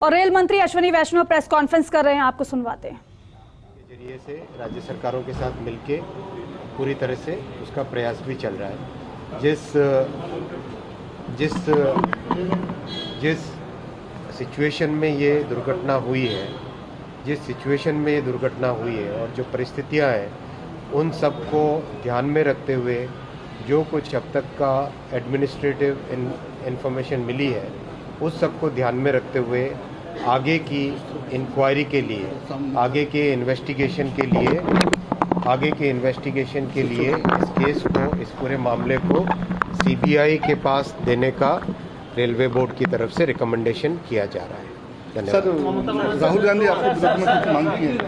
और रेल मंत्री अश्विनी वैष्णव press conference कर रहे हैं, आपको सुनवाते हैं। के जरिए से राज्य सरकारों के साथ मिलके पूरी तरह से उसका प्रयास भी चल रहा है। जिस सिचुएशन में ये दुर्घटना हुई है, और जो परिस्थितियां हैं, उन सबको ध्यान में रखते हुए जो कुछ अब तक का एडमिनिस्ट्रेटिव इंफॉर्मेशन मिली है, उस सबको ध्यान में रखते हुए आगे की इंक्वायरी के लिए, आगे के इन्वेस्टिगेशन के लिए इस केस को, इस पूरे मामले को सीबीआई के पास देने का रेलवे बोर्ड की तरफ से रिकमेंडेशन किया जा रहा है। धन्यवाद। सर, राहुल गांधी आपको विरोध में कुछ मांग की है?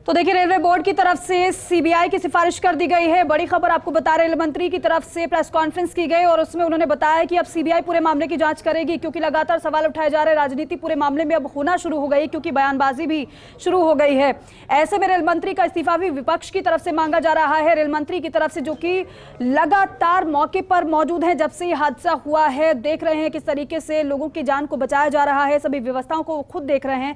तो देखिए, रेलवे बोर्ड की तरफ से सीबीआई की सिफारिश कर दी गई है। बड़ी खबर आपको बता रहे, रेल मंत्री की तरफ से प्रेस कॉन्फ्रेंस की गई और उसमें उन्होंने बताया कि अब सीबीआई पूरे मामले की जांच करेगी, क्योंकि लगातार सवाल उठाए जा रहे हैं। राजनीति पूरे मामले में अब होना शुरू हो गई, क्योंकि बयानबाजी भी शुरू हो गई है। ऐसे में रेल मंत्री का इस्तीफा भी विपक्ष की तरफ से मांगा जा रहा है। रेल मंत्री की तरफ से, जो कि लगातार मौके पर मौजूद है जब से ये हादसा हुआ है, देख रहे हैं किस तरीके से लोगों की जान को बचाया जा रहा है, सभी व्यवस्थाओं को खुद देख रहे हैं।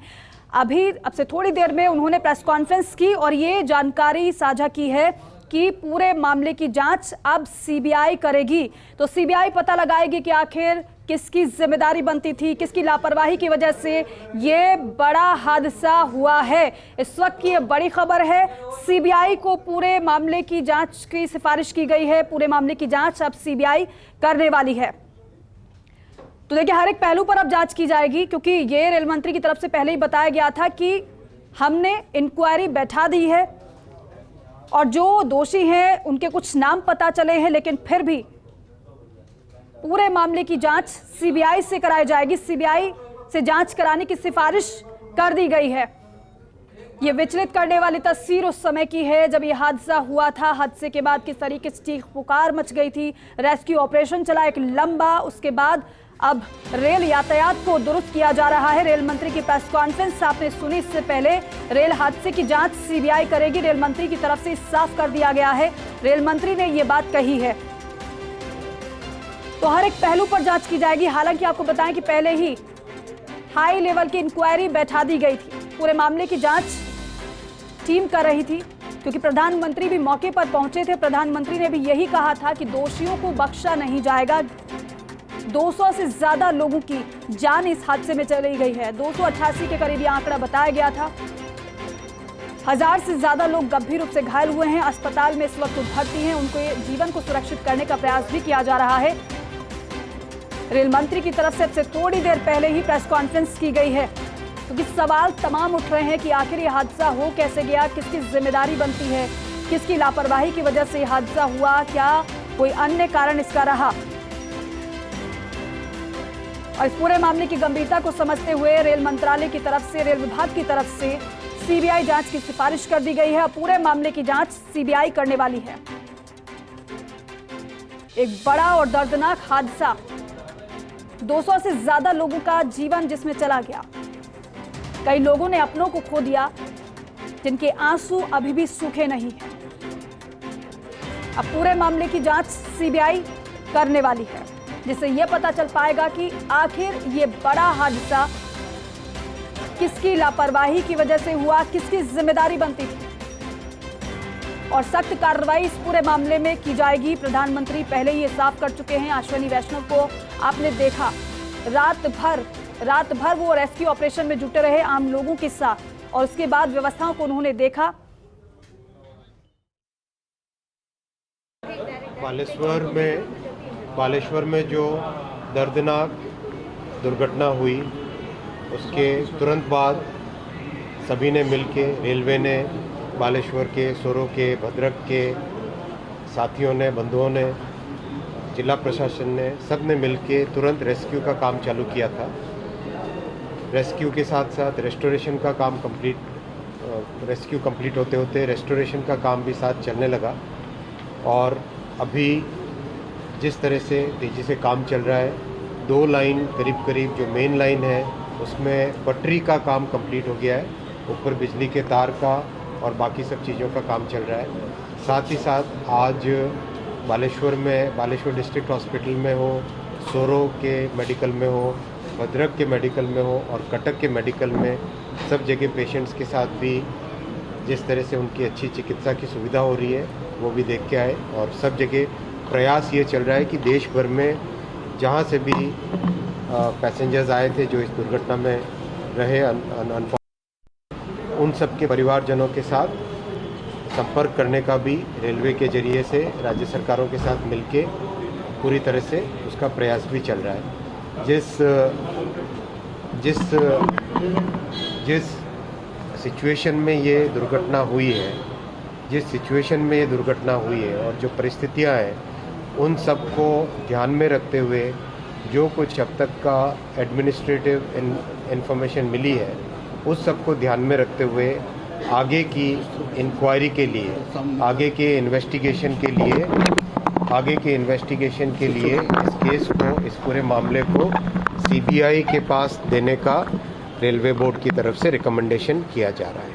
अब से थोड़ी देर में उन्होंने प्रेस कॉन्फ्रेंस की और ये जानकारी साझा की है कि पूरे मामले की जांच अब सीबीआई करेगी। तो सीबीआई पता लगाएगी कि आखिर किसकी जिम्मेदारी बनती थी, किसकी लापरवाही की वजह से ये बड़ा हादसा हुआ है। इस वक्त की ये बड़ी खबर है, सीबीआई को पूरे मामले की जांच की सिफारिश की गई है। पूरे मामले की जांच अब सीबीआई करने वाली है। तो देखिए, हर एक पहलू पर अब जांच की जाएगी, क्योंकि ये रेल मंत्री की तरफ से पहले ही बताया गया था कि हमने इंक्वायरी बैठा दी है और जो दोषी हैं उनके कुछ नाम पता चले हैं, लेकिन फिर भी पूरे मामले की जांच सीबीआई से कराई जाएगी। सीबीआई से जांच कराने की सिफारिश कर दी गई है। ये विचलित करने वाली तस्वीर उस समय की है जब ये हादसा हुआ था। हादसे के बाद किस तरीके से चीख पुकार मच गई थी, रेस्क्यू ऑपरेशन चला एक लंबा, उसके बाद अब रेल यातायात को दुरुस्त किया जा रहा है। रेल मंत्री की प्रेस कॉन्फ्रेंस आपने सुनी, इससे पहले रेल हादसे की जांच सीबीआई करेगी। रेल मंत्री की तरफ से साफ कर दिया गया है, रेल मंत्री ने यह बात कही है। तो हर एक पहलू पर जांच की जाएगी। हालांकि आपको बताएं कि पहले ही हाई लेवल की इंक्वायरी बैठा दी गई थी। पूरे मामले की जांच टीम कर रही थी, क्योंकि प्रधानमंत्री भी मौके पर पहुंचे थे। प्रधानमंत्री ने भी यही कहा था कि दोषियों को बख्शा नहीं जाएगा। 200 से ज्यादा लोगों की जान इस हादसे में चली गई है। 288 के करीब आंकड़ा बताया गया था। 1000 से ज्यादा लोग गंभीर रूप से घायल हुए हैं, अस्पताल में इस वक्त भर्ती हैं। उनके जीवन को सुरक्षित करने का प्रयास भी किया जा रहा है। रेल मंत्री की तरफ से अब से थोड़ी देर पहले ही प्रेस कॉन्फ्रेंस की गई है, क्योंकि सवाल तमाम उठ रहे हैं कि आखिर ये हादसा हो कैसे गया, किसकी जिम्मेदारी बनती है, किसकी लापरवाही की वजह से हादसा हुआ, क्या कोई अन्य कारण इसका रहा। और इस पूरे मामले की गंभीरता को समझते हुए रेल मंत्रालय की तरफ से, रेल विभाग की तरफ से सीबीआई जांच की सिफारिश कर दी गई है। पूरे मामले की जांच सीबीआई करने वाली है। एक बड़ा और दर्दनाक हादसा, 200 से ज्यादा लोगों का जीवन जिसमें चला गया। कई लोगों ने अपनों को खो दिया, जिनके आंसू अभी भी सूखे नहीं हैं। अब पूरे मामले की जांच सीबीआई करने वाली है, जिससे यह पता चल पाएगा कि आखिर ये बड़ा हादसा किसकी लापरवाही की वजह से हुआ, किसकी जिम्मेदारी बनती थी। और सख्त कार्रवाई इस पूरे मामले में की जाएगी। प्रधानमंत्री पहले ही ये साफ कर चुके हैं। अश्विनी वैष्णव को आपने देखा, रात भर वो रेस्क्यू ऑपरेशन में जुटे रहे आम लोगों के साथ, और उसके बाद व्यवस्थाओं को उन्होंने देखा। बालेश्वर में जो दर्दनाक दुर्घटना हुई, उसके तुरंत बाद सभी ने मिलके, रेलवे ने, बालेश्वर के, सोरो के, भद्रक के साथियों ने, बंधुओं ने, जिला प्रशासन ने, सब ने मिलके तुरंत रेस्क्यू का काम चालू किया था। रेस्क्यू के साथ साथ रेस्टोरेशन का काम रेस्क्यू कंप्लीट होते होते रेस्टोरेशन का काम भी साथ चलने लगा। और अभी जिस तरह से तेज़ी से काम चल रहा है, 2 लाइन करीब जो मेन लाइन है उसमें पटरी का काम कंप्लीट हो गया है, ऊपर बिजली के तार का और बाकी सब चीज़ों का काम चल रहा है। साथ ही साथ आज बालेश्वर डिस्ट्रिक्ट हॉस्पिटल में हो, सोरो के मेडिकल में हो, भद्रक के मेडिकल में हो और कटक के मेडिकल में, सब जगह पेशेंट्स के साथ भी जिस तरह से उनकी अच्छी चिकित्सा की सुविधा हो रही है वो भी देख के आए। और सब जगह प्रयास ये चल रहा है कि देश भर में जहाँ से भी पैसेंजर्स आए थे जो इस दुर्घटना में रहे, उन सब के परिवारजनों के साथ संपर्क करने का भी रेलवे के जरिए से राज्य सरकारों के साथ मिलके पूरी तरह से उसका प्रयास भी चल रहा है। जिस सिचुएशन में ये दुर्घटना हुई है, और जो परिस्थितियां हैं उन सब को ध्यान में रखते हुए जो कुछ अब तक का एडमिनिस्ट्रेटिव इंफॉर्मेशन मिली है उस सब को ध्यान में रखते हुए आगे की इंक्वायरी के लिए, आगे के इन्वेस्टिगेशन के लिए इस केस को, इस पूरे मामले को सीबीआई के पास देने का रेलवे बोर्ड की तरफ से रिकमेंडेशन किया जा रहा है।